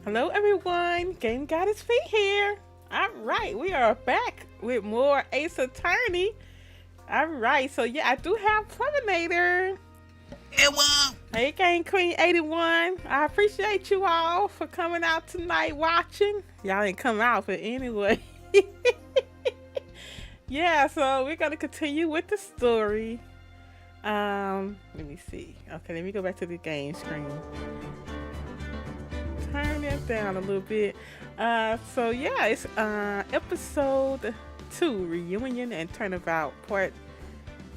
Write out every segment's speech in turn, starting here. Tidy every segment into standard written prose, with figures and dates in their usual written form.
Hello, everyone. GameGoddessFee here. All right, we are back with more Ace Attorney. All right, so yeah, I do have Terminator. Hey, Mom. Hey, Game Queen 81. I appreciate you all for coming out tonight watching. Y'all ain't come out, but anyway. Yeah, so we're gonna continue with the story. Let me see. Okay, let me go back to the game screen. Turn it down a little bit. So yeah, it's episode 2, reunion and turnabout, part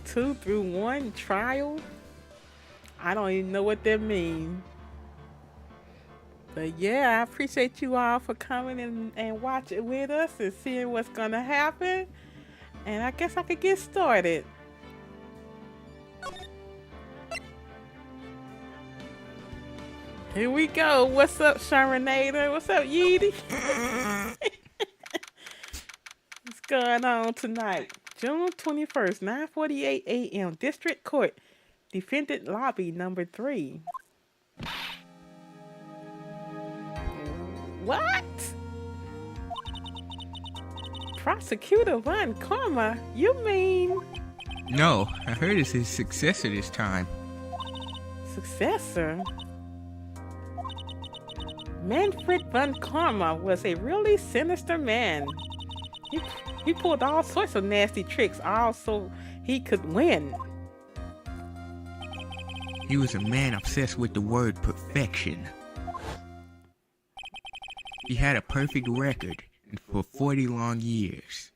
2 through 1, trial. I don't even know what that means. But yeah, I appreciate you all for coming and watching with us and seeing what's gonna happen. And I guess I could get started. Here we go. What's up, Sharanator? What's up, Yeety? What's going on tonight? June 21st, 9:48 a.m. District Court, Defendant Lobby number 3. What? Prosecutor Von Karma? You mean... No, I heard it's his successor this time. Successor? Manfred Von Karma was a really sinister man. He pulled all sorts of nasty tricks, all so he could win. He was a man obsessed with the word perfection. He had a perfect record for 40 long years.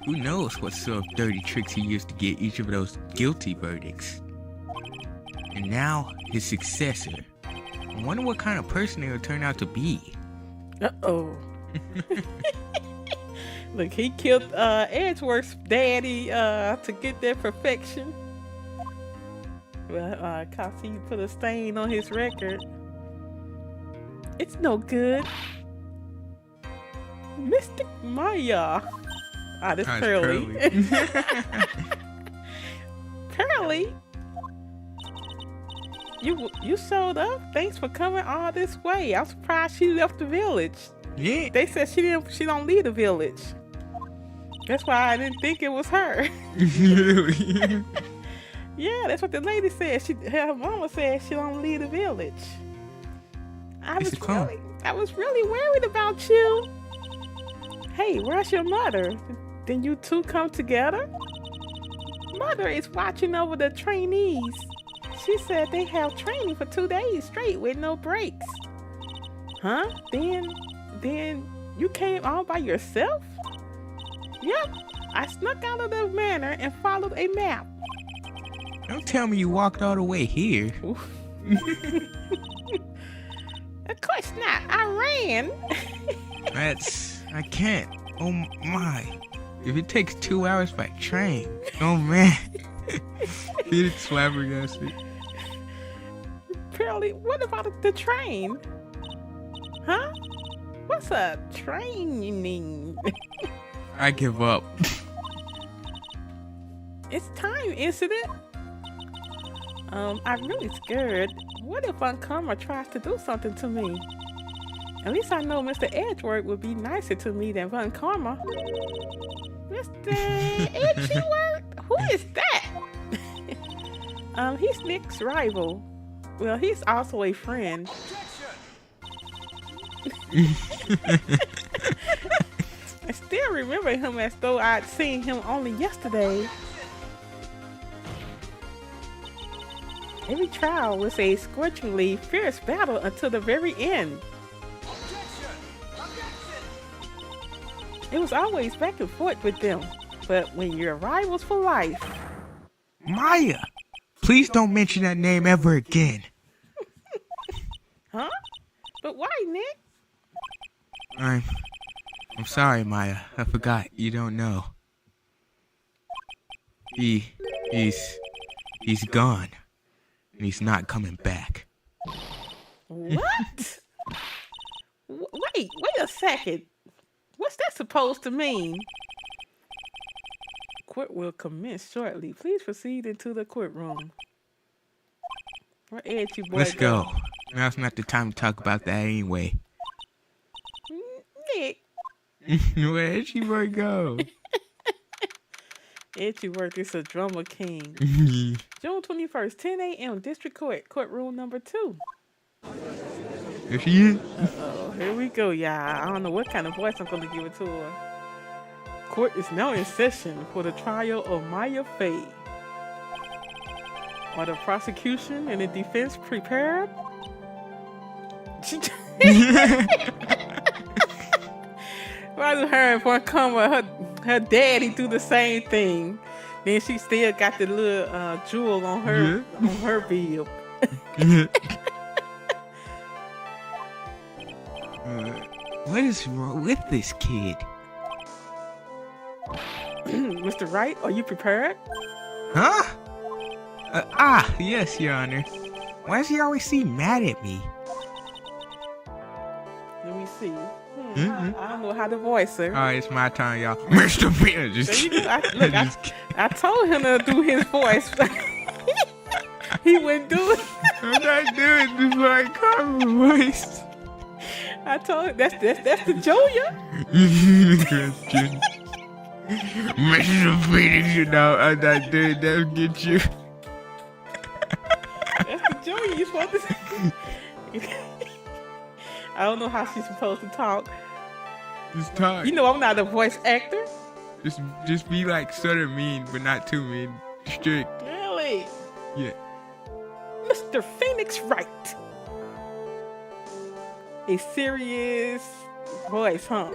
Who knows what sort of dirty tricks he used to get each of those guilty verdicts. And now, his successor. I wonder what kind of person he'll turn out to be. Uh-oh. Look, he killed Edgeworth's daddy to get that perfection. Well, cause he put a stain on his record. It's no good. Mystic Maya. Ah, this Pearly. Pearly? You showed up? Thanks for coming all this way. I'm surprised she left the village. Yeah. They said she don't leave the village. That's why I didn't think it was her. Yeah, that's what the lady said. Her mama said she don't leave the village. I was really worried about you. Hey, where's your mother? Didn't you two come together? Mother is watching over the trainees. She said they have training for 2 days straight with no breaks. Huh? Then you came all by yourself? Yep. I snuck out of the manor and followed a map. Don't tell me you walked all the way here. Of course not. I ran. I can't. Oh my. If it takes 2 hours by train. Oh man. It's flabbergasted. Pearly, what about the train? Huh? What's a training? I give up. It's time, isn't it? I'm really scared. What if Karma tries to do something to me? At least I know Mr. Edgeworth would be nicer to me than Von Karma. Mr. Edgeworth? Who is that? He's Nick's rival. Well, he's also a friend. I still remember him as though I'd seen him only yesterday. Every trial was a scorchingly fierce battle until the very end. It was always back and forth with them, but when you're rivals for life... Maya! Please don't mention that name ever again. Huh? But why, Nick? I'm sorry, Maya. I forgot. You don't know. He's gone. And he's not coming back. What? Wait a second. What's that supposed to mean? Court will commence shortly. Please proceed into the courtroom. Where Ed, you boy? Let's go. Now's not the time to talk about that anyway. Nick. Where'd she boy go? Edgeworth is a drummer king. June 21st, 10 a.m. District Court, courtroom number 2. There she is. Uh-oh, here we go, y'all. I don't know what kind of voice I'm going to give it to her. Court is now in session for the trial of Maya Faye. Are the prosecution and the defense prepared? Rather her and one comma, her daddy do the same thing. Then she still got the little jewel on her bib. What is wrong with this kid? Mr. Wright, are you prepared? Huh? Yes, Your Honor. Why does he always seem mad at me? Let me see. I don't know how to voice her. Alright, it's my turn, y'all. Mr. Bean. I told him to do his voice. He wouldn't do it. I'm not doing this like common voice. I told him that's the Julia. Mr. Phoenix, you know, I'm not doing that. Get you. That's the Julia you're supposed to say. I don't know how she's supposed to talk. Just talk. You know I'm not a voice actor. Just be like sort of mean, but not too mean. Strict. Really? Yeah. Mr. Phoenix Wright. A serious voice, huh?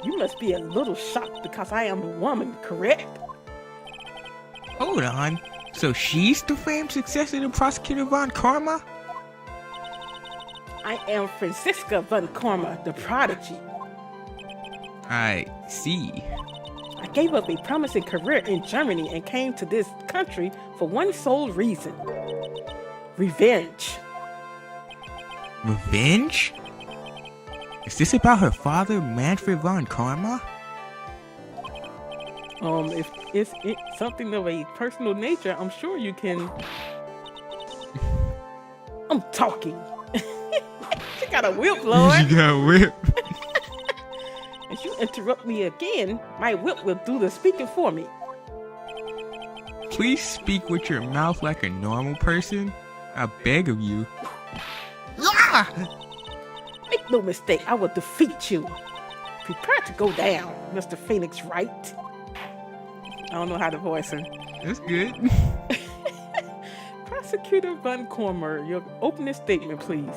You must be a little shocked because I am a woman, correct? Hold on. So she's the famed successor to Prosecutor Von Karma? I am Franziska Von Karma, the prodigy. I see. I gave up a promising career in Germany and came to this country for one sole reason. Revenge. Revenge? Is this about her father, Manfred Von Karma? If it's something of a personal nature, I'm sure you can... I'm talking. She got a whip, Lord. She got a whip. If you interrupt me again, my whip will do the speaking for me. Please speak with your mouth like a normal person. I beg of you. Yeah! Make no mistake, I will defeat you. Prepare to go down, Mr. Phoenix Wright. I don't know how to voice her. That's good. Prosecutor Von Karma, your opening statement, please.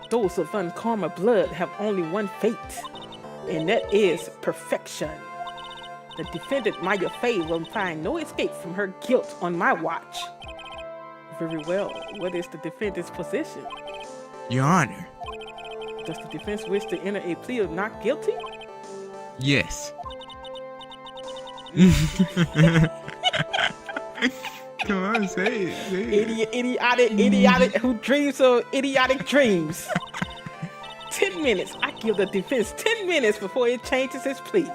Those of Von Karma blood have only one fate, and that is perfection. The defendant Maya Faye will find no escape from her guilt on my watch. Very well. What is the defendant's position? Your Honor. Does the defense wish to enter a plea of not guilty? Yes. Come on, say it. Idiotic who dreams of idiotic dreams. 10 minutes. I give the defense 10 minutes before it changes its plea.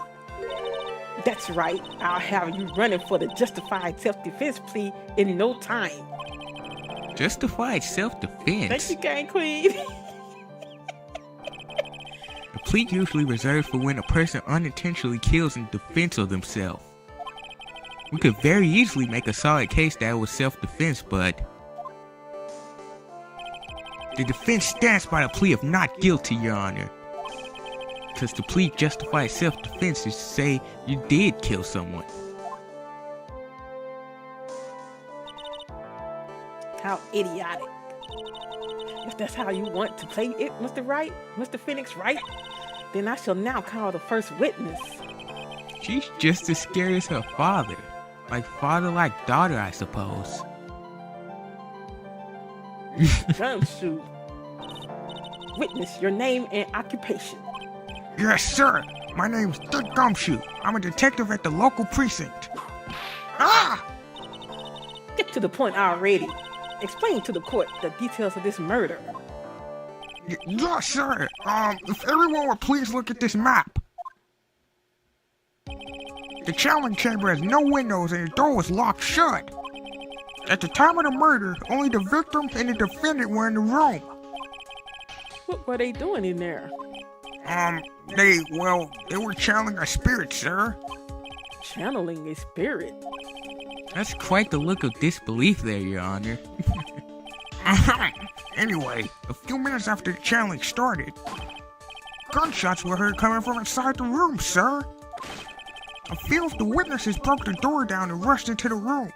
That's right. I'll have you running for the justified self-defense plea in no time. Justified self-defense? Thank you, Gang Queen. The plea usually reserved for when a person unintentionally kills in defense of themselves. We could very easily make a solid case that it was self-defense, but the defense stands by the plea of not guilty, Your Honor. Because the plea justifies self-defense is to say you did kill someone. How idiotic. If that's how you want to play it, Mr. Wright, Mr. Phoenix Wright, then I shall now call the first witness. She's just as scared as her father. Like father, like daughter, I suppose. Gumshoe. Witness your name and occupation. Yes, sir. My name's Dick Gumshoe. I'm a detective at the local precinct. Ah! Get to the point already. Explain to the court the details of this murder. Yes, sir. If everyone would please look at this map. The challenge chamber has no windows and the door was locked shut. At the time of the murder, only the victim and the defendant were in the room. What were they doing in there? They were channeling a spirit, sir. Channeling a spirit? That's quite the look of disbelief there, Your Honor. Anyway, a few minutes after the channeling started, gunshots were heard coming from inside the room, sir. A few of the witnesses broke the door down and rushed into the room.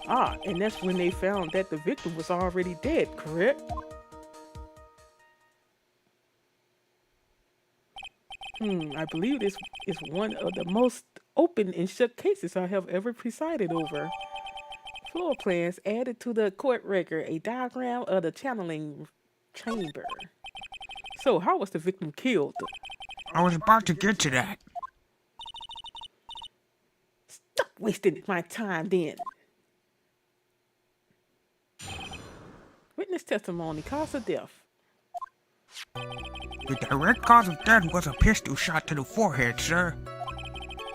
Ah, and that's when they found that the victim was already dead, correct? I believe this is one of the most open and shut cases I have ever presided over. Floor plans added to the court record a diagram of the channeling chamber. So, how was the victim killed? I was about to get to that. Stop wasting my time then. Witness testimony, cause of death. The direct cause of death was a pistol shot to the forehead, sir.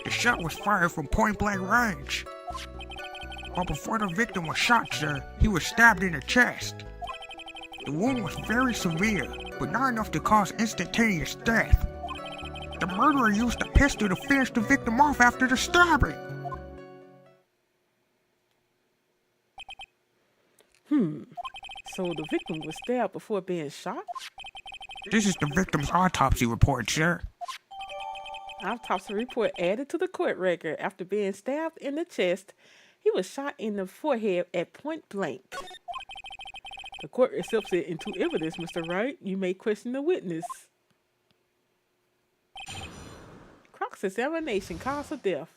The shot was fired from point-blank range. But before the victim was shot, sir, he was stabbed in the chest. The wound was very severe, but not enough to cause instantaneous death. The murderer used the pistol to finish the victim off after the stabbing. So the victim was stabbed before being shot? This is the victim's autopsy report, sir. Autopsy report added to the court record. After being stabbed in the chest, he was shot in the forehead at point blank. The court accepts it into evidence, Mr. Wright. You may question the witness. Cross-examination, cause of death.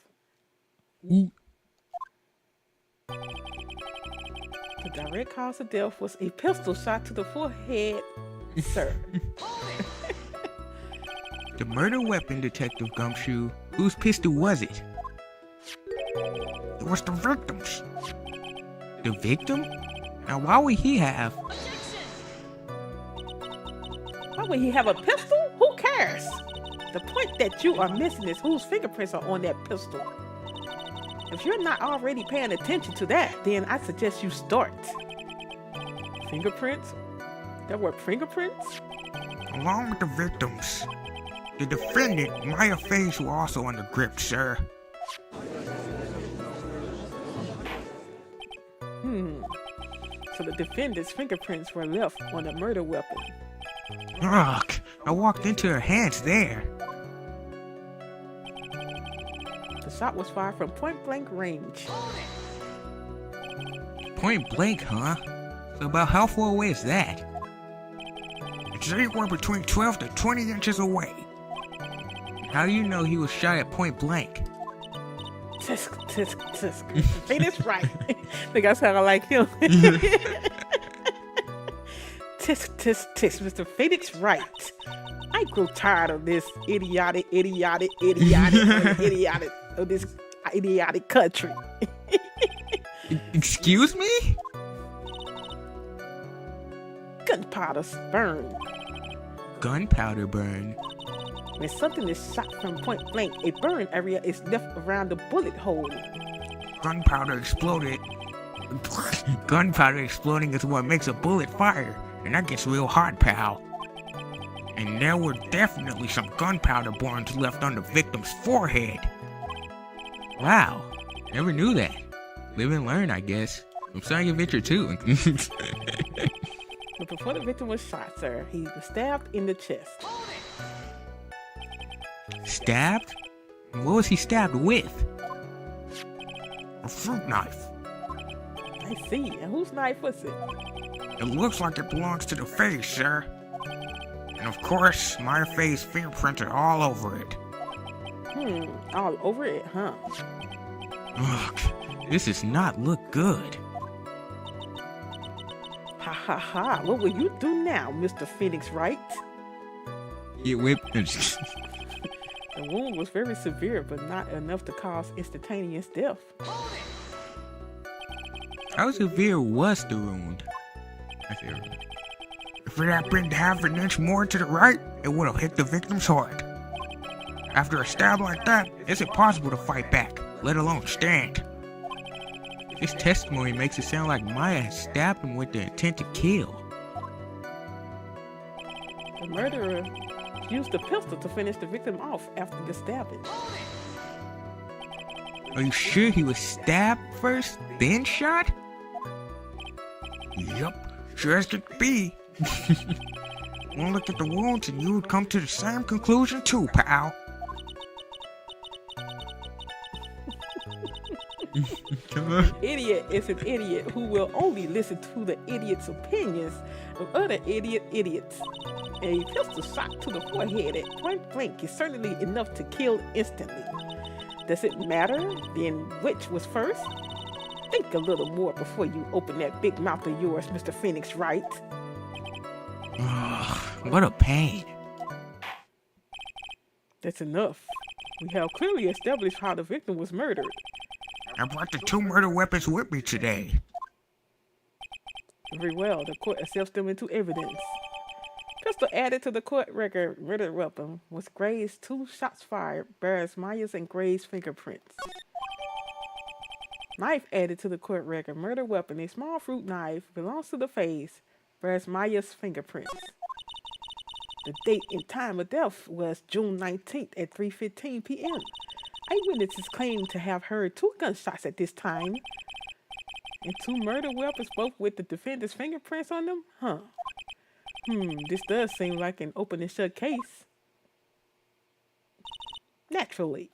The direct cause of death was a pistol shot to the forehead, sir. The murder weapon, Detective Gumshoe. Whose pistol was it? It was the victim's. The victim? Now why would he have? Why would he have a pistol? Who cares? The point that you are missing is whose fingerprints are on that pistol. If you're not already paying attention to that, then I suggest you start. Fingerprints? There were fingerprints? Along with the victims, the defendant, Maya Faye's, were also on the grip, sir. So the defendant's fingerprints were left on the murder weapon. Ugh, I walked into her hands there. The shot was fired from point-blank range. Point blank, huh? So about how far away is that? It's anywhere between 12 to 20 inches away. How do you know he was shot at point blank? Tisk, tisk, tisk. Say this right. I think I sound like him. Tisk, tisk, tisk. Mr. Phoenix Wright. I grow tired of this idiotic of this idiotic country. Excuse me? Gunpowder burn. Gunpowder burn? When something is shot from point blank, a burn area is left around the bullet hole. Gunpowder exploded. Gunpowder exploding is what makes a bullet fire, and that gets real hot, pal. And there were definitely some gunpowder burns left on the victim's forehead. Wow, never knew that. Live and learn, I guess. I'm starting to venture too. But before the victim was shot, sir, he was stabbed in the chest. Stabbed? What was he stabbed with? A fruit knife. I see. And whose knife was it? It looks like it belongs to the face, sir. And of course, Maya Faye's fingerprints are all over it. All over it, huh? Ugh, this does not look good. Ha ha ha. What will you do now, Mr. Phoenix Wright? Get whipped. The wound was very severe, but not enough to cause instantaneous death. How severe was the wound? If it had been half an inch more to the right, it would have hit the victim's heart. After a stab like that, it's impossible to fight back, let alone stand. This testimony makes it sound like Maya had stabbed him with the intent to kill. The murderer used the pistol to finish the victim off after the stabbing. Are you sure he was stabbed first, then shot? Yup, sure as could be. One look at the wounds and you would come to the same conclusion too, pal. Idiot is an idiot who will only listen to the idiot's opinions of other idiots. A pistol shot to the forehead at point blank is certainly enough to kill instantly. Does it matter then which was first? Think a little more before you open that big mouth of yours, Mr. Phoenix Wright. What a pain. That's enough. We have clearly established how the victim was murdered. I brought the 2 murder weapons with me today. Very well, the court accepts them into evidence. Pistol added to the court record, murder weapon was Gray's 2 shots fired, bears Maya's and Gray's fingerprints. Knife added to the court record, murder weapon, a small fruit knife, belongs to the face, bears Maya's fingerprints. The date and time of death was June 19th at 3:15 p.m. Eyewitnesses claim to have heard 2 gunshots at this time. And 2 murder weapons, both with the defendant's fingerprints on them? This does seem like an open and shut case. Naturally.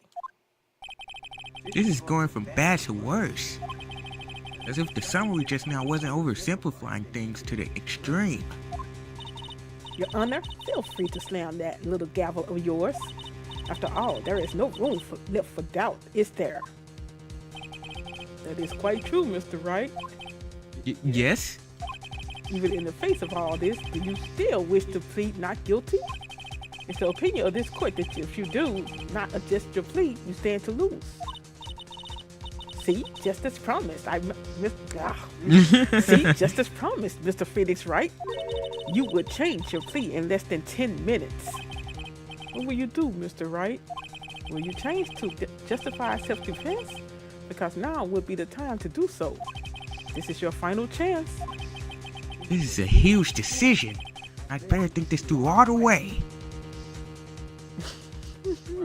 This is going from bad to worse. As if the summary just now wasn't oversimplifying things to the extreme. Your Honor, feel free to slam that little gavel of yours. After all, there is no room left for doubt, is there? That is quite true, Mr. Wright. Yes? Even in the face of all this, do you still wish to plead not guilty? It's the opinion of this court that if you do not adjust your plea, you stand to lose. See, just as promised, See, just as promised, Mr. Phoenix Wright. You would change your plea in less than 10 minutes. What will you do, Mr. Wright? Will you change to justify self-defense? Because now would be the time to do so. This is your final chance. This is a huge decision. I'd better think this through all the way.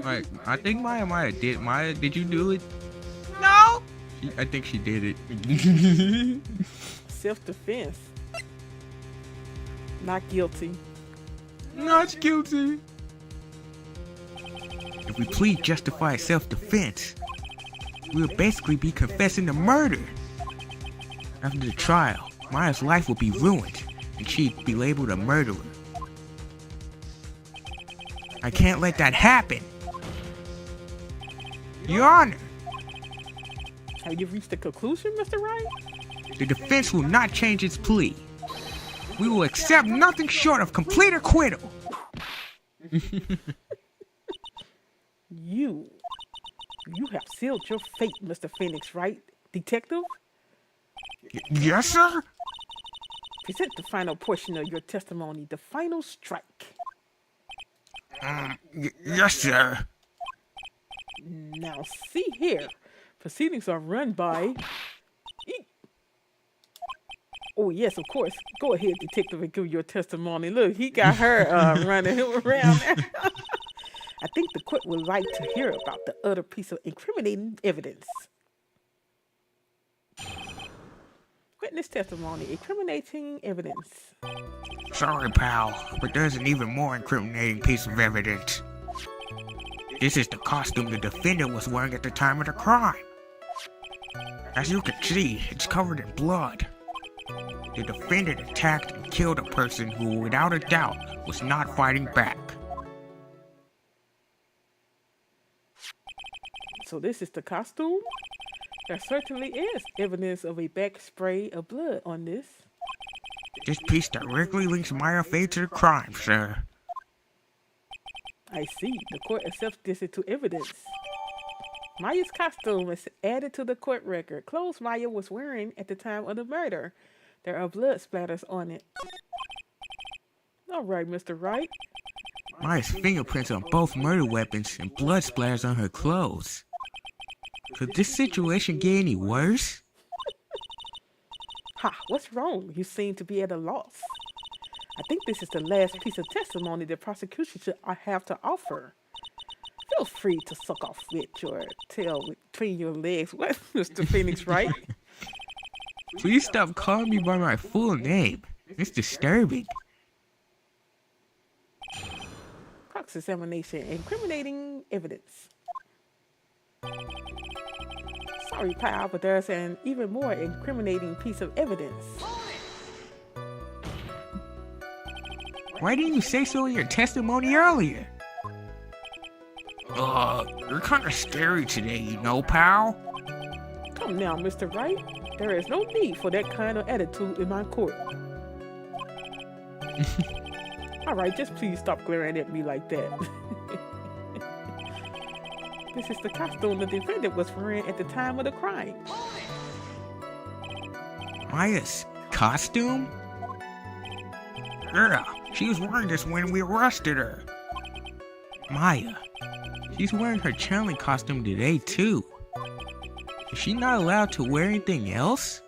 I think Maya did. Maya, did you do it? No! I think she did it. Self-defense. Not guilty. Not guilty. If we plead justified self-defense, we'll basically be confessing the murder. After the trial, Maya's life will be ruined, and she'd be labeled a murderer. I can't let that happen. Your Honor! Have you reached a conclusion, Mr. Wright? The defense will not change its plea. We will accept nothing short of complete acquittal. You have sealed your fate, Mr. Phoenix Wright, detective. Yes, sir? Present the final portion of your testimony, the final strike. Yes, sir. Now, see here. Proceedings are run by... Oh, yes, of course. Go ahead, detective, and give your testimony. Look, he got her running around there. I think the court would like to hear about the other piece of incriminating evidence. Witness testimony, incriminating evidence. Sorry, pal, but there's an even more incriminating piece of evidence. This is the costume the defendant was wearing at the time of the crime. As you can see, it's covered in blood. The defendant attacked and killed a person who, without a doubt, was not fighting back. So this is the costume? There certainly is evidence of a back spray of blood on this. This piece directly links Maya Fey to the crime, sir. I see. The court accepts this into evidence. Maya's costume is added to the court record. Clothes Maya was wearing at the time of the murder. There are blood splatters on it. All right, Mr. Wright. Maya's fingerprints on both murder weapons and blood splatters on her clothes. Could this situation get any worse? Ha, what's wrong? You seem to be at a loss. I think this is the last piece of testimony the prosecution should have to offer. Feel free to suck off with your tail between your legs. What, Mr. Phoenix, right? Please stop calling me by my full name. It's disturbing. Cross-examination, incriminating evidence. Sorry, pal, but there's an even more incriminating piece of evidence. Why didn't you say so in your testimony earlier? You're kind of scary today, you know, pal? Come now, Mr. Wright. There is no need for that kind of attitude in my court. Alright, just please stop glaring at me like that. This is the costume the defendant was wearing at the time of the crime. Maya's costume? Yeah, she was wearing this when we arrested her. Maya. She's wearing her channeling costume today, too. Is she not allowed to wear anything else?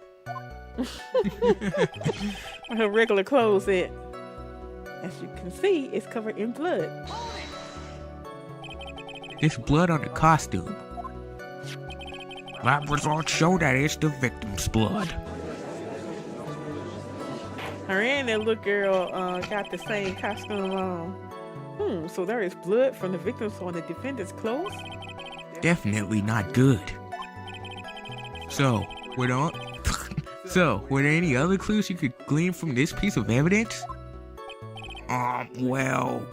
Her regular clothes at. As you can see, it's covered in blood. There's blood on the costume. Lab results show that it's the victim's blood. Her and that little girl got the same costume on. So there is blood from the victims on the defendant's clothes? Definitely not good. So, were there any other clues you could glean from this piece of evidence? Well...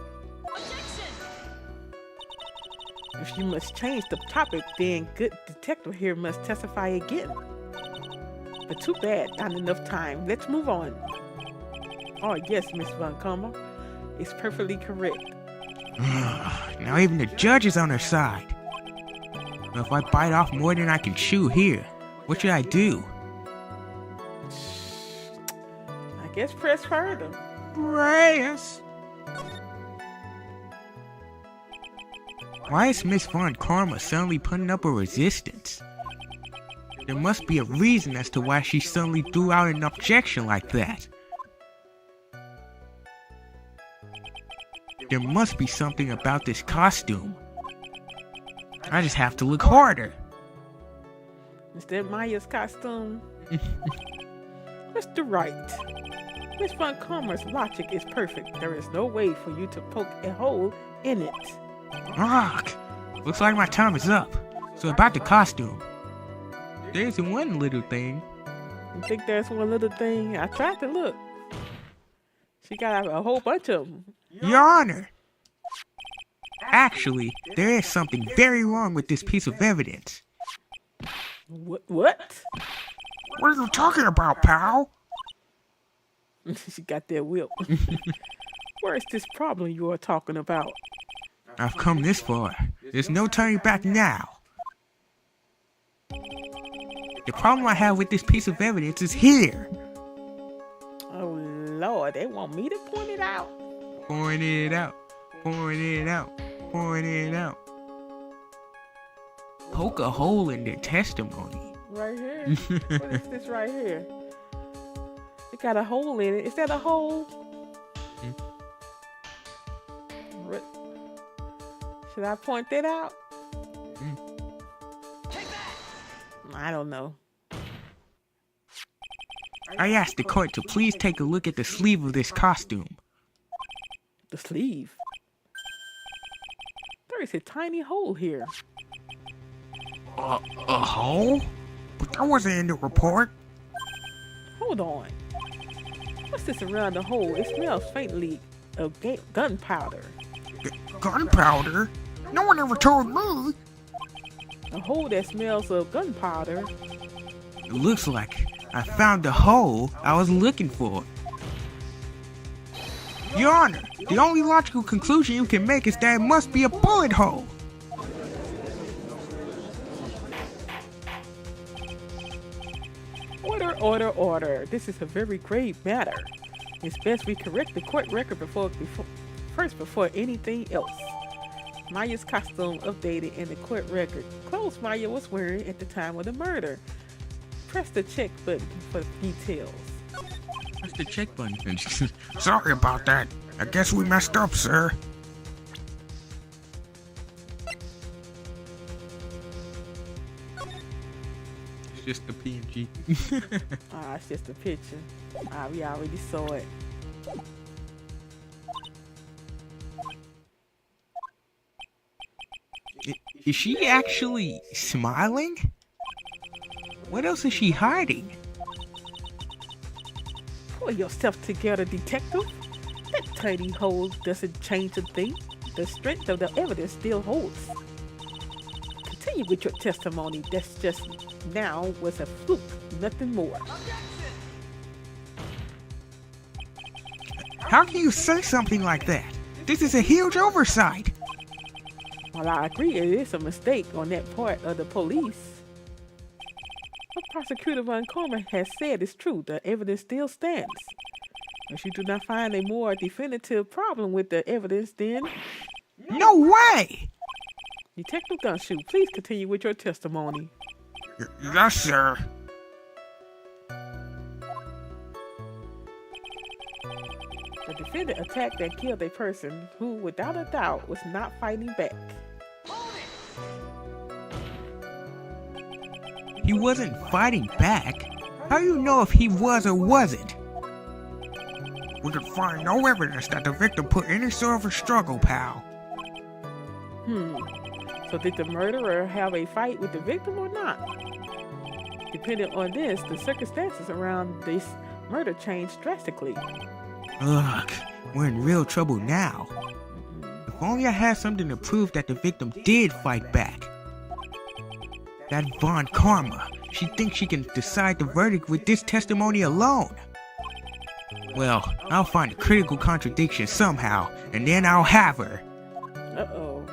If you must change the topic, then good detective here must testify again. But too bad, not enough time. Let's move on. Oh yes, Miss Von Comer. It's perfectly correct. Now even the judge is on her side. Now if I bite off more than I can chew here, what should I do? I guess press further. Press. Why is Miss Von Karma suddenly putting up a resistance? There must be a reason as to why she suddenly threw out an objection like that. There must be something about this costume. I just have to look harder. Is that Maya's costume? Mr. Wright, Miss Von Karma's logic is perfect. There is no way for you to poke a hole in it. Rock! Looks like my time is up. So about the costume. There's one little thing. You think there's one little thing? I tried to look. She got a whole bunch of them. Your Honor! Actually, there is something very wrong with this piece of evidence. What? What are you talking about, pal? She got that whip. Where is this problem you are talking about? I've come this far. There's no turning back now. The problem I have with this piece of evidence is here. Oh Lord, they want me to point it out. Point it out. Point it out. Point it out. Poke a hole in their testimony. Right here. What is this right here? It got a hole in it. Is that a hole? Should I point that out? I don't know. I asked the court to please take a look at the sleeve of this costume. The sleeve? There is a tiny hole here. A hole? But that wasn't in the report. Hold on. What's this around the hole? It smells faintly of gunpowder. Gunpowder? No one ever told me. A hole that smells of gunpowder. It looks like I found the hole I was looking for. Your Honor, the only logical conclusion you can make is that it must be a bullet hole. Order. This is a very grave matter. It's best we correct the court record before anything else. Maya's costume updated in the court record. Clothes Maya was wearing at the time of the murder. press the check button for details. Press the check button. Sorry about that. I guess we messed up, sir. It's just the PNG. It's just a picture. We already saw it. Is she actually smiling? What else is she hiding? Pull yourself together, detective. That tiny hole doesn't change a thing. The strength of the evidence still holds. Continue with your testimony. That's just now was a fluke, nothing more. How can you say something like that? This is a huge oversight. While I agree it is a mistake on that part of the police, what Prosecutor Von Coleman has said is true. The evidence still stands. If you do not find a more definitive problem with the evidence, then... No way! Detective Gunshoe, please continue with your testimony. Yes, sir. The defendant attacked and killed a person who, without a doubt, was not fighting back. He wasn't fighting back? How do you know if he was or wasn't? We could find no evidence that the victim put any sort of a struggle, pal. So did the murderer have a fight with the victim or not? Depending on this, the circumstances around this murder changed drastically. Ugh, we're in real trouble now. If only I had something to prove that the victim did fight back. That Von Karma, she thinks she can decide the verdict with this testimony alone. Well, I'll find a critical contradiction somehow, and then I'll have her. Uh-oh.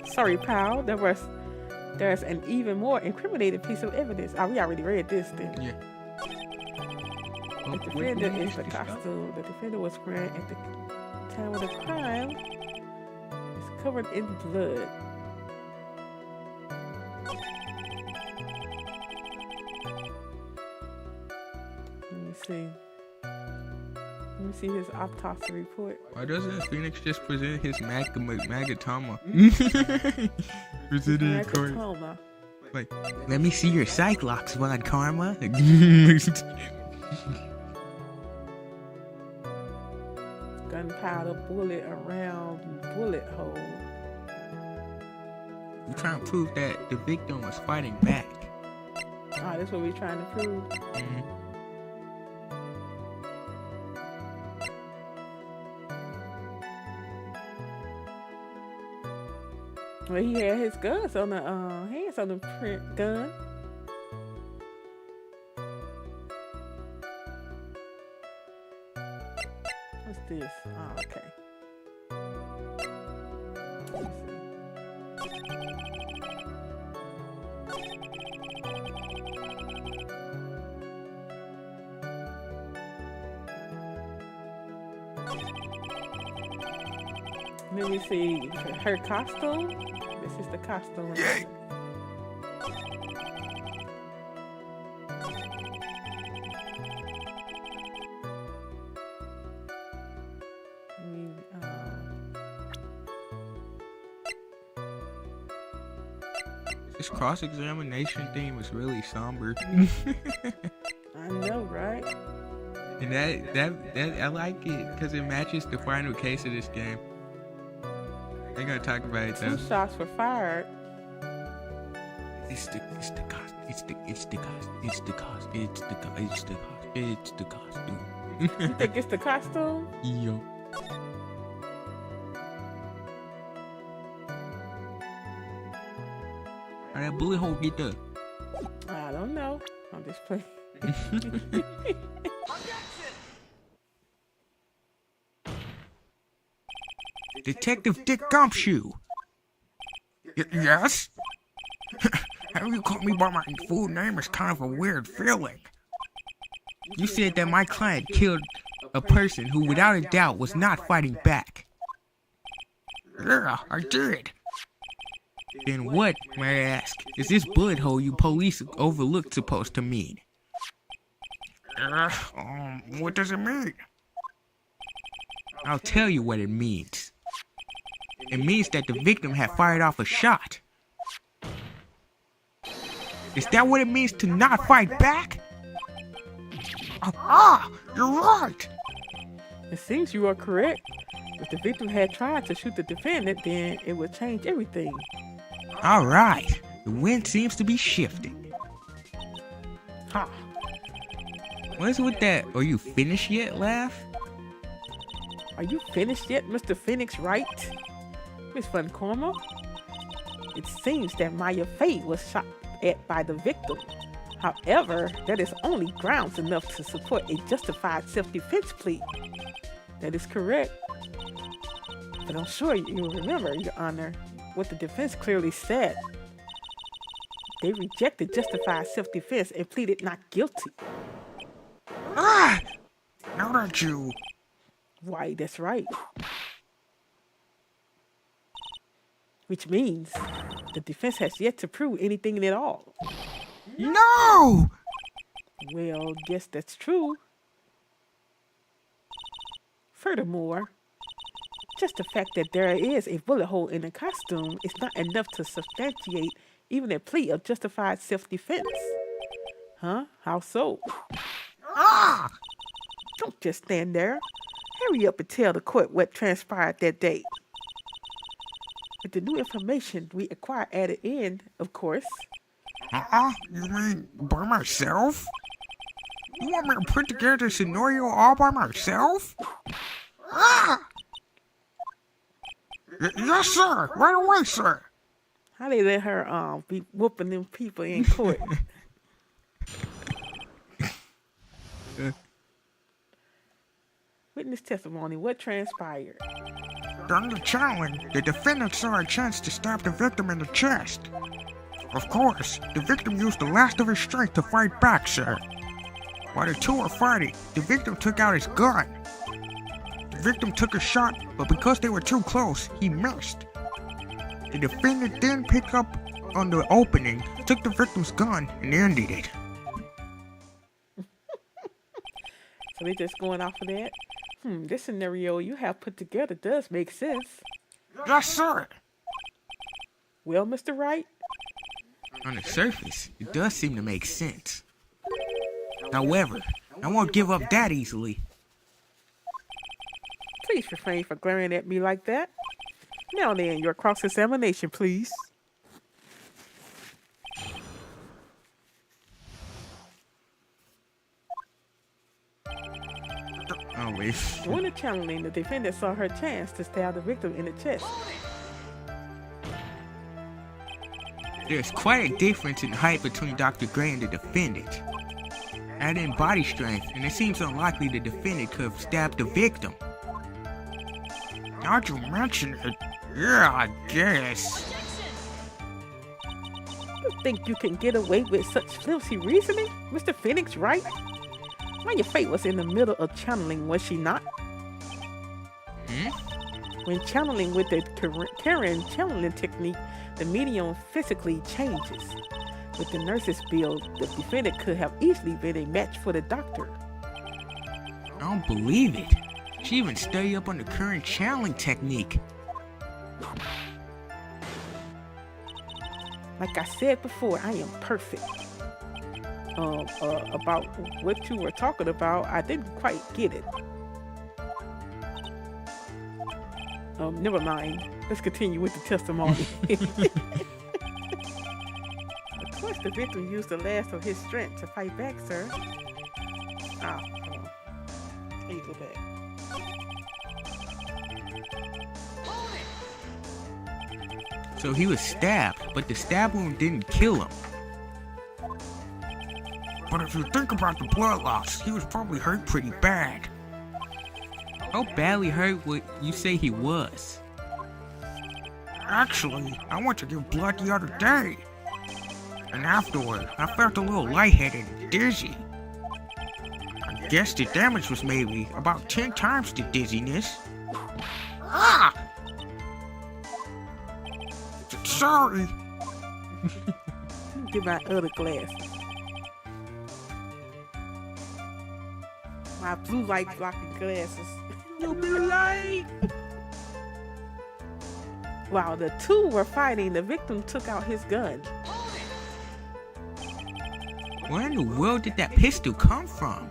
Sorry, pal. There's an even more incriminating piece of evidence. We already read this then. Yeah. The defendant is the costume. The defendant was wearing at the time of the crime. It's covered in blood. Let me see his autopsy report. Why doesn't Phoenix just present his Magatama? Present it in court. Like, let me see your Cyclops, Von Karma. Gunpowder bullet around bullet hole. We're trying to prove that the victim was fighting back. That's what we're trying to prove. Well, he had his guns on the hands on the print gun. What's this? Oh, okay. Let me see her costume. This is the costume. Yay. This cross-examination theme was really somber. I know, right? And that I like it because it matches the final case of this game. They're gonna talk about it though. 2 shots were fired. It's the costume. You think it's the costume? Yo. How that bullet hole get there? I don't know. I'm just playing. Detective Dick Gumshoe. Yes? Having you call me by my full name is kind of a weird feeling. You said that my client killed a person who without a doubt was not fighting back. Yeah, I did. Then what, may I ask, is this bullet hole you police overlooked supposed to mean? What does it mean? I'll tell you what it means. It means that the victim had fired off a shot. Is that what it means to not fight back? You're right! It seems you are correct. If the victim had tried to shoot the defendant, then it would change everything. Alright, the wind seems to be shifting. Ha! What's with that "are you finished yet" laugh? Are you finished yet, Mr. Phoenix Wright? Miss Von Karma? It seems that Maya Fate was shot at by the victim. However, that is only grounds enough to support a justified self-defense plea. That is correct. But I'm sure you remember, Your Honor, what the defense clearly said. They rejected justified self-defense and pleaded not guilty. Now that you... Why, that's right. Which means the defense has yet to prove anything at all. No! Well, guess that's true. Furthermore, just the fact that there is a bullet hole in the costume is not enough to substantiate even a plea of justified self-defense. Huh? How so? Don't just stand there. Hurry up and tell the court what transpired that day. With the new information we acquired added in, of course. You mean by myself? You want me to put together a scenario all by myself? Yes, sir. Right away, sir. How they let her be whooping them people in court? Witness testimony. What transpired? During the challenge, the defendant saw a chance to stab the victim in the chest. Of course, the victim used the last of his strength to fight back, sir. While the two were fighting, the victim took out his gun. The victim took a shot, but because they were too close, he missed. The defendant then picked up on the opening, took the victim's gun, and ended it. So they just going off of that? This scenario you have put together does make sense. Yes, sir. Well, Mr. Wright? On the surface, it does seem to make sense. However, I won't give up that easily. Please refrain from glaring at me like that. Now then, your cross-examination, please. When the channeling, the defendant saw her chance to stab the victim in the chest. There's quite a difference in height between Dr. Gray and the defendant. Add in body strength, and it seems unlikely the defendant could have stabbed the victim. Now you mention it, yeah, I guess. You think you can get away with such flimsy reasoning, Mr. Phoenix Wright? Maya Fate was in the middle of channeling, was she not? When channeling with the Karen channeling technique, the medium physically changes. With the nurse's build, the defendant could have easily been a match for the doctor. I don't believe it. She even studied up on the current channeling technique. Like I said before, I am perfect. About what you were talking about, I didn't quite get it. Never mind. Let's continue with the testimony. Of course, the victim used the last of his strength to fight back, sir. Hold on. Let me go back. So he was stabbed, but the stab wound didn't kill him. But if you think about the blood loss, he was probably hurt pretty bad. How badly hurt would you say he was? Actually, I went to give blood the other day. And afterward, I felt a little lightheaded and dizzy. I guess the damage was maybe about 10 times the dizziness. sorry. Get my other glasses. My blue light blocking glasses. Your blue light. While the two were fighting, the victim took out his gun. Where in the world did that pistol come from?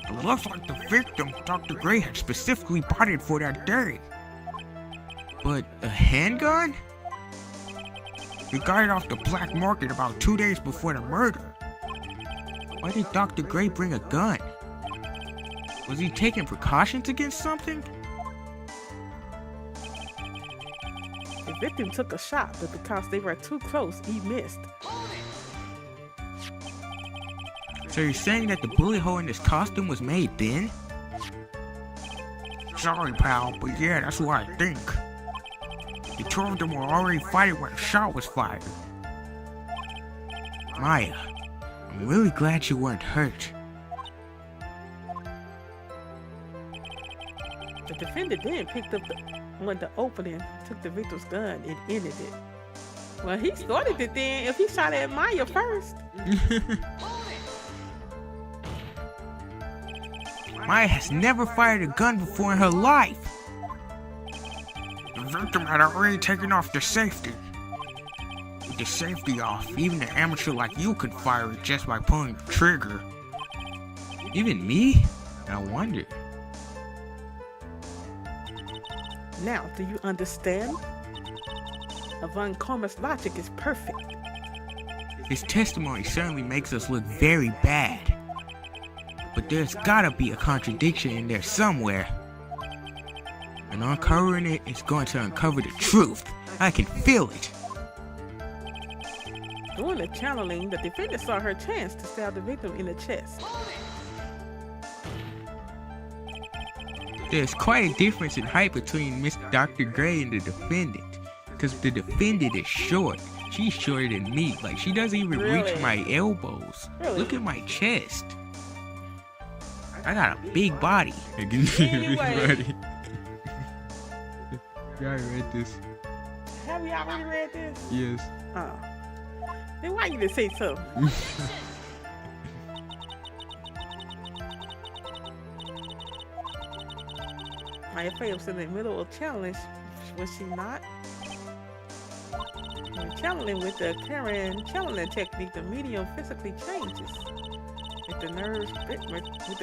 It looks like the victim, Dr. Gray, had specifically bought it for that day. But a handgun? He got it off the black market about 2 days before the murder. Why did Dr. Gray bring a gun? Was he taking precautions against something? The victim took a shot, but because they were too close, he missed. So you're saying that the bullet hole in this costume was made then? Sorry, pal, but yeah, that's what I think. The two of them were already fighting when a shot was fired. Maya, I'm really glad you weren't hurt. The defendant then picked up the opening, took the victim's gun, and ended it. Well, he started it then. If he shot at Maya first. Maya has never fired a gun before in her life. The victim had already taken off the safety. With the safety off, even an amateur like you could fire it just by pulling the trigger. Even me? I wonder. Now, do you understand? Von Karma's logic is perfect. His testimony certainly makes us look very bad. But there's gotta be a contradiction in there somewhere. And uncovering it is going to uncover the truth. I can feel it. During the channeling, the defendant saw her chance to stab the victim in the chest. There's quite a difference in height between Mr. Dr. Gray and the defendant. Because the defendant is short. She's shorter than me. Like, she doesn't even reach my elbows. Really? Look at my chest. I got a big body. Anyway. Yeah, I read this. Have you already read this? Yes. Oh. Then why you didn't say so? Maya Faye was in the middle of challenge, was she not? When channeling with the Karen channeling technique, the medium physically changes. With the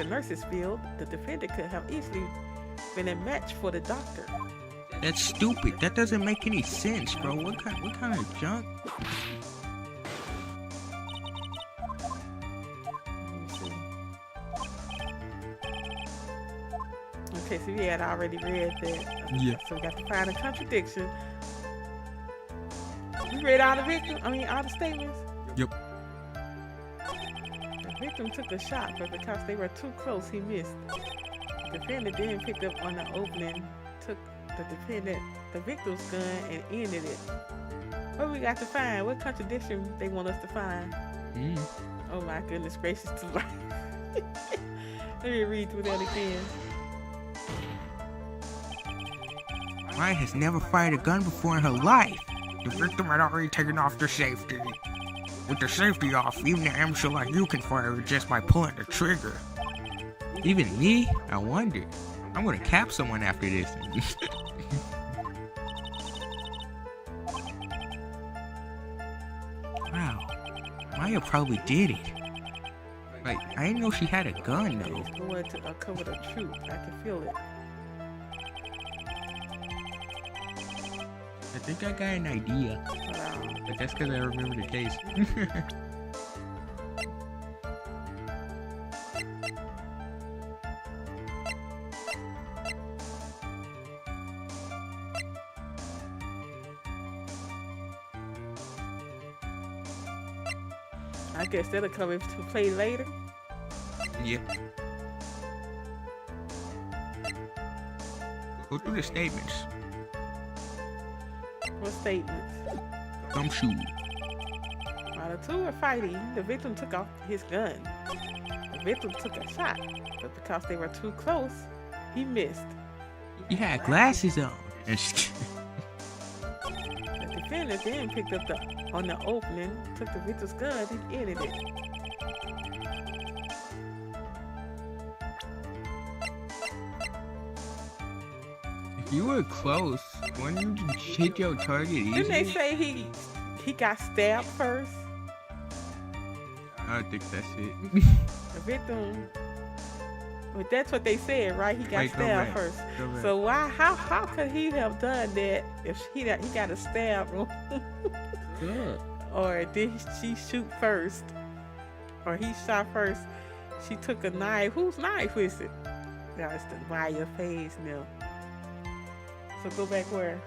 nurse's field, the defendant could have easily been a match for the doctor. That's stupid. That doesn't make any sense, bro. What kind of junk? Let me see. Okay, so we had already read that. Yeah. So we got to find a contradiction. You read all the statements? Yep. The victim took a shot, but because they were too close, he missed. The defendant then picked up on the opening, took the victim's gun, and ended it. What we got to find? What contradiction they want us to find? Oh my goodness gracious to life. Let me read through that again. Maya has never fired a gun before in her life. The victim had already taken off the safety. With the safety off, even an amateur like you can fire it just by pulling the trigger. Even me? I wonder. I'm gonna cap someone after this. Wow. Maya probably did it. Like, I didn't know she had a gun though. It's going to uncover the truth. I can feel it. I think I got an idea. But that's because I remember the case. I guess that'll come into play later. Yep. Go through the statements. What statements? Gumshoe. While the two were fighting, the victim took off his gun. The victim took a shot, but because they were too close, he missed. You had glasses on. defendant then picked up on the opening, took the victim's gun, and ended it. If you were close, wouldn't you hit your target easily? Didn't they say he got stabbed first? I think that's it. The victim, but that's what they said, right? He got stabbed first. So why? How could he have done that if he got a stab? Or did she shoot first? Or he shot first? She took a knife. Whose knife is it? That's the Maya phase now. So go back where?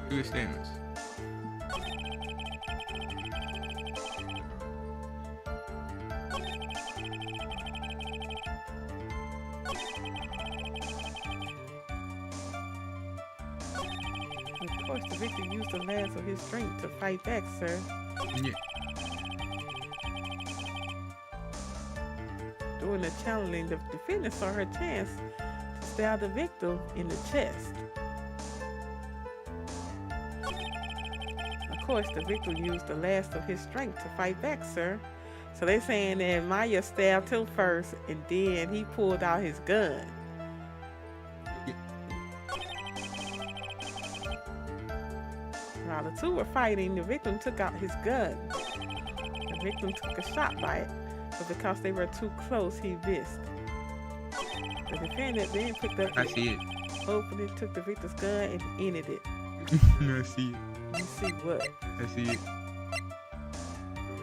Do your statements. Of course, the victim used the last of his strength to fight back, sir. Yeah. During the challenging, the defendant saw her chance to stab the victim in the chest. Of course, the victim used the last of his strength to fight back, sir. So they're saying that Maya stabbed him first, and then he pulled out his gun. While the two were fighting, the victim took out his gun. The victim took a shot by it, but because they were too close, he missed. The defendant then picked up opened it, took the victim's gun, and ended it. I see it. You see what? I see it.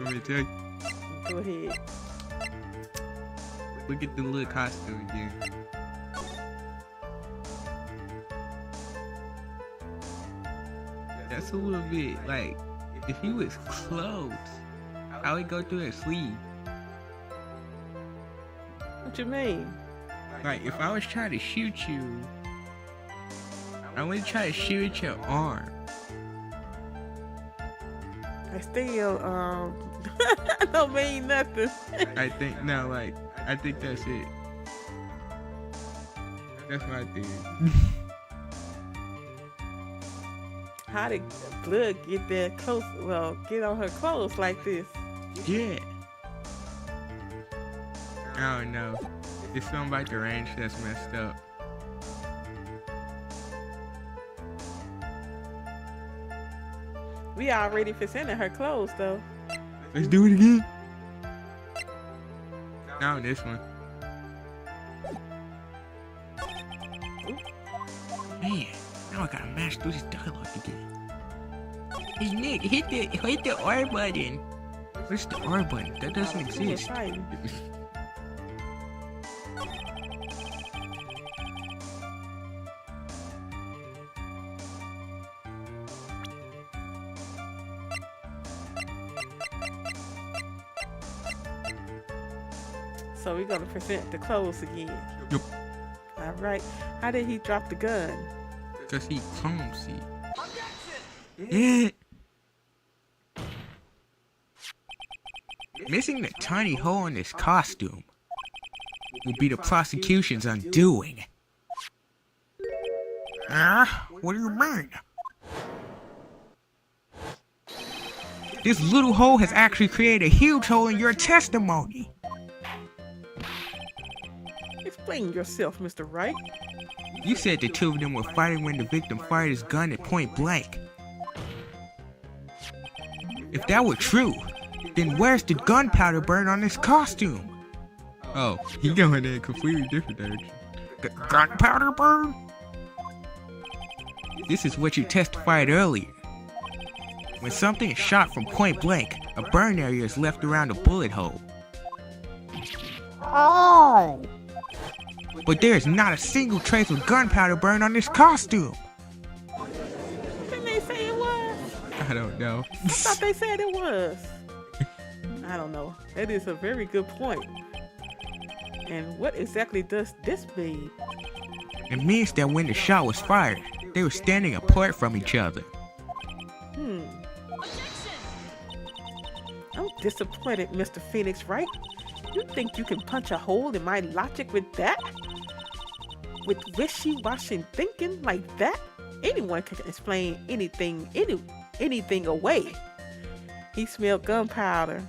Let me tell you. Go ahead. Look at the little costume again. That's a little bit like, if he was close, how he go through that sleeve? What you mean? Like, if I was trying to shoot you, I wouldn't try to shoot at your arm. I still, don't mean nothing. I think, no, like, I think that's it. That's my theory. How did blood get that close? Well, get on her clothes like this? Yeah. I don't know. It's something about the range that's messed up. We already presented her clothes, though. Let's do it again. Now this one. Man, now I gotta mash through this dialogue again. Hey Nick, hit the R button. Where's the R button? That doesn't exist. So we're gonna present the clothes again. Yep. All right. How did he drop the gun? Cause he clumsy. Yeah. Missing the tiny hole in his costume will be the prosecution's undoing. What do you mean? This little hole has actually created a huge hole in your testimony. Explain yourself, Mr. Wright. You said the two of them were fighting when the victim fired his gun at point blank. If that were true, then where's the gunpowder burn on his costume? Oh, he going in a completely different direction. Gunpowder burn? This is what you testified earlier. When something is shot from point blank, a burn area is left around the bullet hole. Oh! But there is not a single trace of gunpowder burn on this costume. Didn't they say it was? I don't know. I thought they said it was. I don't know. That is a very good point. And what exactly does this mean? It means that when the shot was fired, they were standing apart from each other. I'm disappointed, Mr. Phoenix Wright. You think you can punch a hole in my logic with that? With wishy-washy thinking like that? Anyone can explain anything anything away. He smelled gunpowder.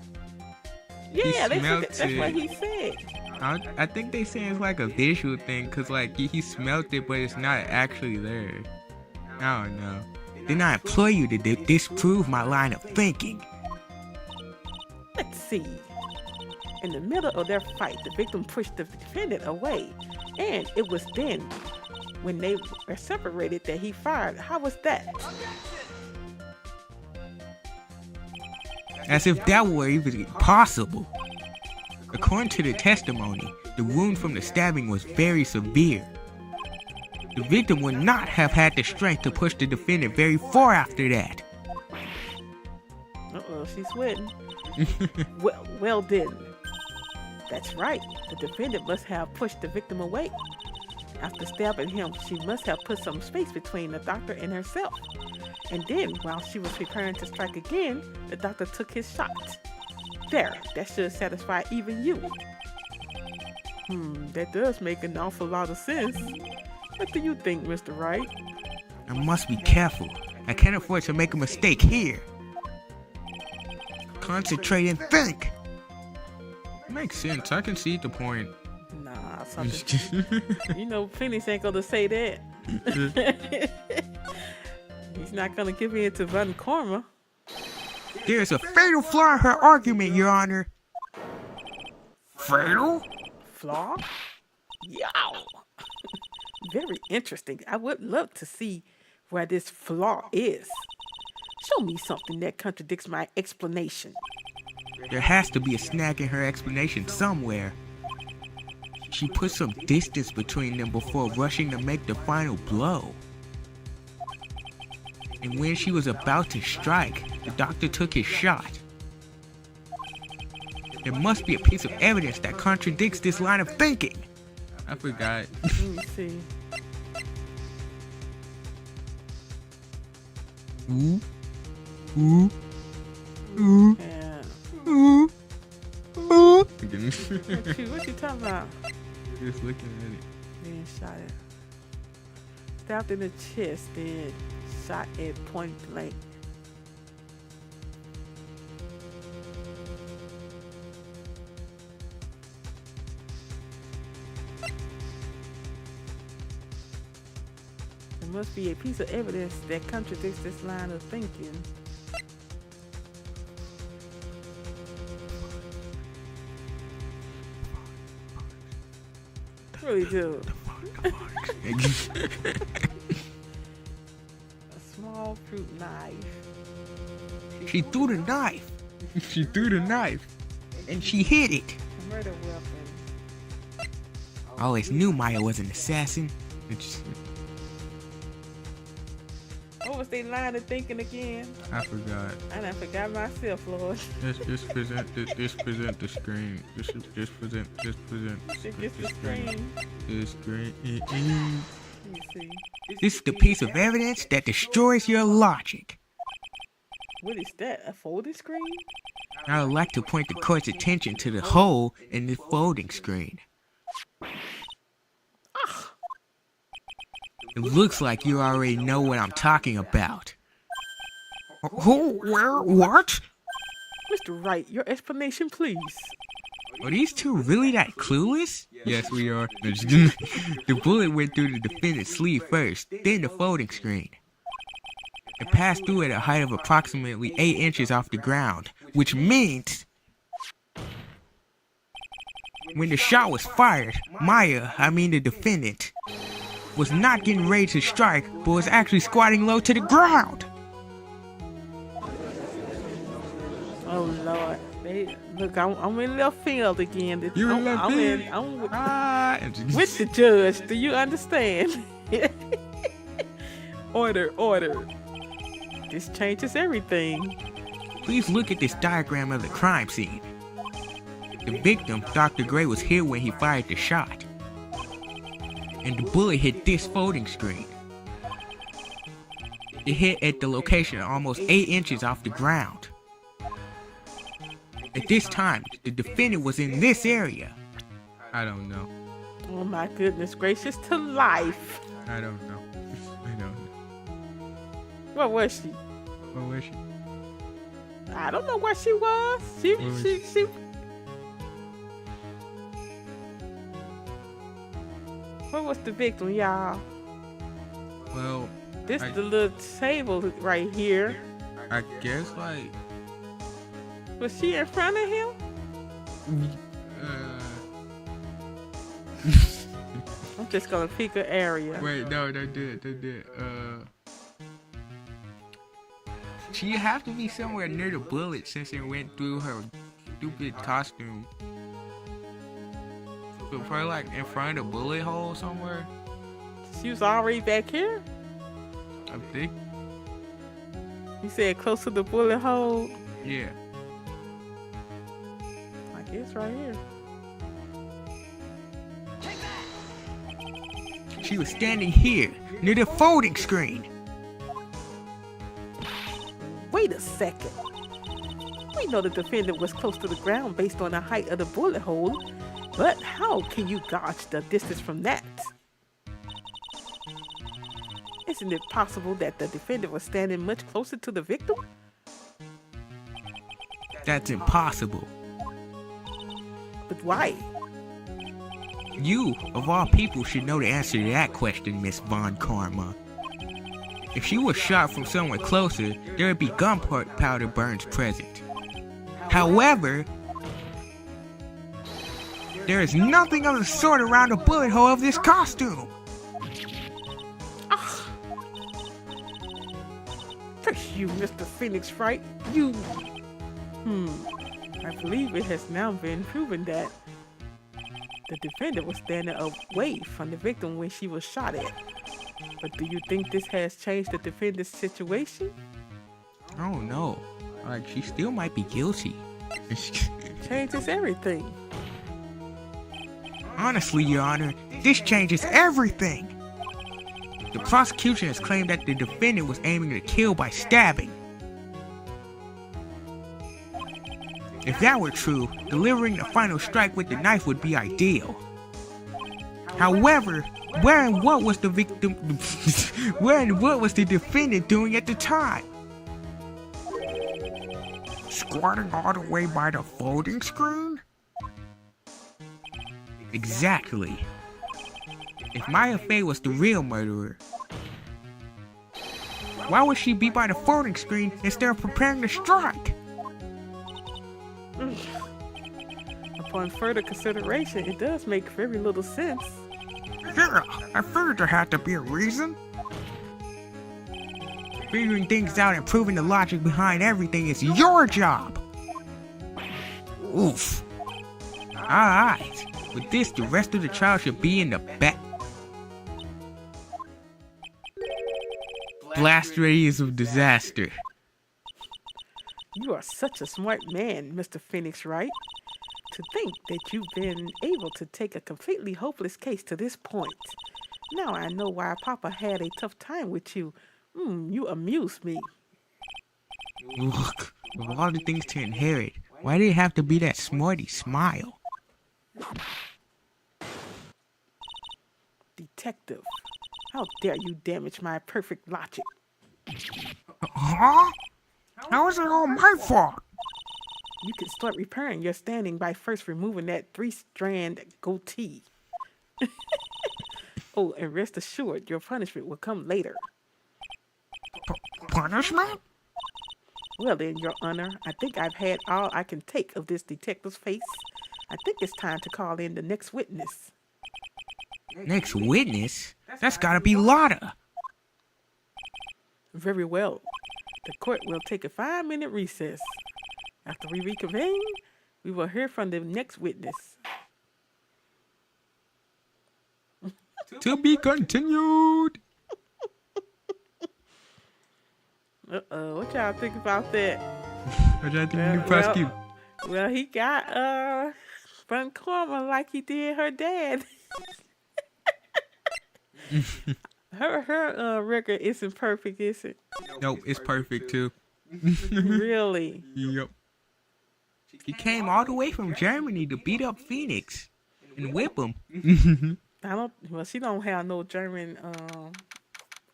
Yeah, that's what he said. I think they say it's like a visual thing, cause like he smelt it, but it's not actually there. I don't know. Then I implore you to disprove my line of thinking. Let's see. In the middle of their fight, the victim pushed the defendant away, and it was then, when they were separated, that he fired. How was that? As if that were even possible. According to the testimony, the wound from the stabbing was very severe. The victim would not have had the strength to push the defendant very far after that. Uh-oh, she's sweating. well then. That's right. The defendant must have pushed the victim away. After stabbing him, she must have put some space between the doctor and herself. And then, while she was preparing to strike again, the doctor took his shot. There, that should satisfy even you. That does make an awful lot of sense. What do you think, Mr. Wright? I must be careful. I can't afford to make a mistake here. Concentrate and think. Makes sense. I can see the point. Nah, something. You know, Phoenix ain't gonna say that. He's not gonna give in to Von Karma. There is a fatal flaw in her argument, Your Honor. Fatal? Flaw? Yow! Very interesting. I would love to see where this flaw is. Show me something that contradicts my explanation. There has to be a snag in her explanation somewhere. She put some distance between them before rushing to make the final blow. And when she was about to strike, the doctor took his shot. There must be a piece of evidence that contradicts this line of thinking. I forgot. Let me see. Ooh. Ooh. Ooh. Yeah. Ooh. Ooh. What you talking about? Just looking at it. Being shot at. Stabbed in the chest, then shot at point blank. There must be a piece of evidence that contradicts this line of thinking. Really do. A small fruit knife. She threw the knife. She threw the knife. And she hit it. A murder weapon. I always knew Maya was an assassin. What was they line of thinking again? I forgot. And I forgot myself, Lord. Just present the screen. Just present It's the screen. the screen. Let me see. This is the piece of evidence that destroys your logic. What is that? A folding screen? I would like to point the court's attention to the hole in the folding screen. It looks like you already know what I'm talking about. Who? Where? What? Mr. Wright, your explanation, please. Are these two really that clueless? Yes, we are. The bullet went through the defendant's sleeve first, then the folding screen. It passed through at a height of approximately 8 inches off the ground, which means when the shot was fired, Maya, the defendant, was not getting ready to strike, but was actually squatting low to the ground. Oh Lord, look, I'm in left field again. You in left field? I'm with the judge. Do you understand? Order. This changes everything. Please look at this diagram of the crime scene. The victim, Dr. Gray, was here when he fired the shot. And the bullet hit this folding screen. It hit at the location almost 8 inches off the ground. At this time, the defendant was in this area. I don't know. Oh my goodness gracious to life. I don't know. Where was she? Where was she? I don't know where she was. She. Where was the victim, y'all? Well, This the little table right here. I guess like. Was she in front of him? I'm just gonna pick an area. Wait, no, they did. She have to be somewhere near the bullet since it went through her stupid costume. So probably like in front of the bullet hole somewhere. She was already back here? I think. You said close to the bullet hole? Yeah. I guess right here. She was standing here, near the folding screen. Wait a second. We know the defendant was close to the ground based on the height of the bullet hole, but how can you gauge the distance from that? Isn't it possible that the defendant was standing much closer to the victim? That's impossible. But why? You, of all people, should know the answer to that question, Miss Von Karma. If she was shot from somewhere closer, there would be gunpowder burns present. However, there is nothing of the sort around the bullet hole of this costume. Curse you, Mr. Phoenix Fright. You... I believe it has now been proven that the defendant was standing away from the victim when she was shot at. But do you think this has changed the defendant's situation? Oh no. Like, she still might be guilty. Changes everything. Honestly, Your Honor, this changes everything. The prosecution has claimed that the defendant was aiming to kill by stabbing. If that were true, delivering the final strike with the knife would be ideal. However, where and what was the victim where and what was the defendant doing at the time? Squatting all the way by the folding screen? Exactly. If Maya Fey was the real murderer, why would she be by the folding screen instead of preparing to strike? Upon further consideration, it does make very little sense. Yeah, I figured there had to be a reason. Figuring things out and proving the logic behind everything is your job. Oof. Alright. With this, the rest of the trial should be in the back. Blast radius of disaster. You are such a smart man, Mr. Phoenix Wright. To think that you've been able to take a completely hopeless case to this point. Now I know why Papa had a tough time with you. You amuse me. Look, of all the things to inherit, why did it have to be that smarty smile? Detective, how dare you damage my perfect logic? Huh? How is it all my fault? You can start repairing your standing by first removing that 3-strand goatee. Oh, and rest assured, your punishment will come later. Punishment? Well then, Your Honor, I think I've had all I can take of this detective's face. I think it's time to call in the next witness. Next witness? That's gotta be Lotta. Very well. The court will take a 5-minute recess. After we reconvene, we will hear from the next witness. To be continued. Uh-oh, what y'all think about that? What y'all think of the new prosecutor? Well, he got Von Karma like he did her dad. her record isn't perfect, is it? Nope, it's perfect too. Really? Yep. He came all the way from Germany to beat up Phoenix and whip him. Well, she don't have no German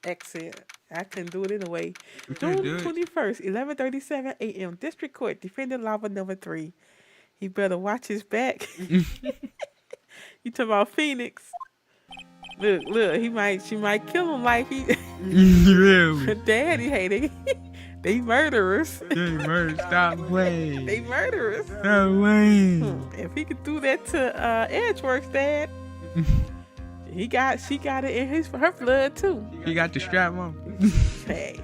accent. I couldn't do it anyway. You couldn't do June it. 21st, 11:37 a.m. District Court, Defendant Lava Number 3. He better watch his back. You talking about Phoenix? Look, she might kill him like he. Really? Daddy, hey, they murderers. They murdered. Stop playing. They murderers. Stop playing. If he could do that to Edgeworks, Dad, she got it in her blood too. He got the strap on. Hey,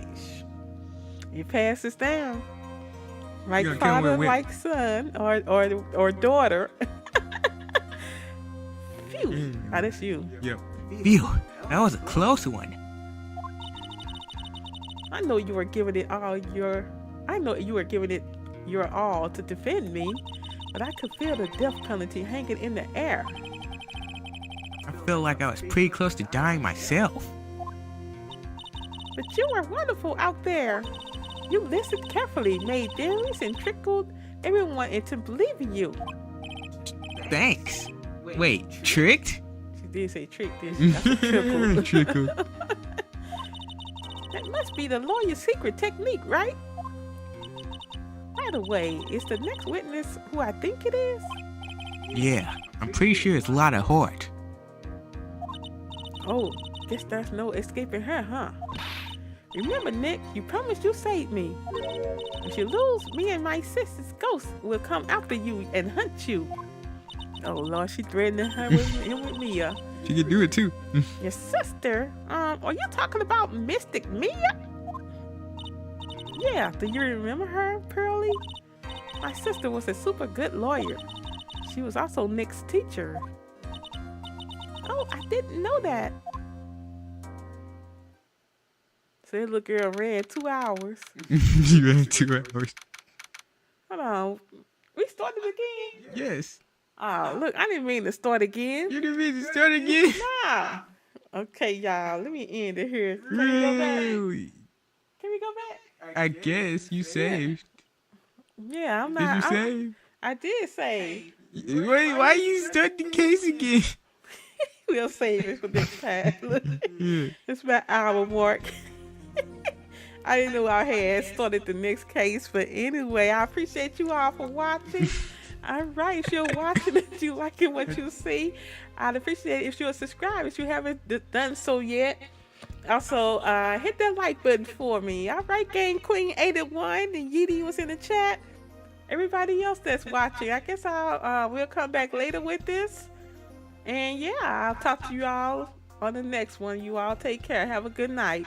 he passes down like You gonna kill him father, with- like son, or daughter. Phew, that's you. Yep. Phew, that was a close one. I know you were giving it all your. I know you were giving it your all to defend me, but I could feel the death penalty hanging in the air. I feel like I was pretty close to dying myself. But you were wonderful out there. You listened carefully, made theories, and trickled everyone into believing you. Thanks. Wait, tricked? She did say trick, didn't she? That's a trickle. Trickle. That must be the lawyer's secret technique, right? By the way, is the next witness who I think it is? Yeah, I'm pretty sure it's Lotta Hort. Oh, guess there's no escaping her, huh? Remember, Nick, you promised you saved me. If you lose, me and my sister's ghost will come after you and hunt you. Oh, Lord, she threatening her with Mia. She can do it too. Your sister? Are you talking about Mystic Mia? Yeah, do you remember her, Pearlie? My sister was a super good lawyer. She was also Nick's teacher. Oh, I didn't know that. So that little girl ran 2 hours. You ran 2 hours. Hold on. We started again? Yes. Oh, look, I didn't mean to start again. You didn't mean to start again? Nah. Okay, y'all, let me end it here. Can we go back? Really? Can we go back? I guess you saved. Yeah, I'm Did not. you save? I did save. Wait, why you start the case again? We'll save it for next time. Look, Yeah. it's my hour mark. I didn't know I had started the next case, but anyway, I appreciate you all for watching. All right, if you're watching it, you liking what you see, I'd appreciate it if you'll subscribe if you haven't done so yet. Also, hit that like button for me. All right, Game Queen 81 and Yeety was in the chat. Everybody else that's watching, I guess we'll come back later with this. And yeah, I'll talk to you all on the next one. You all take care. Have a good night.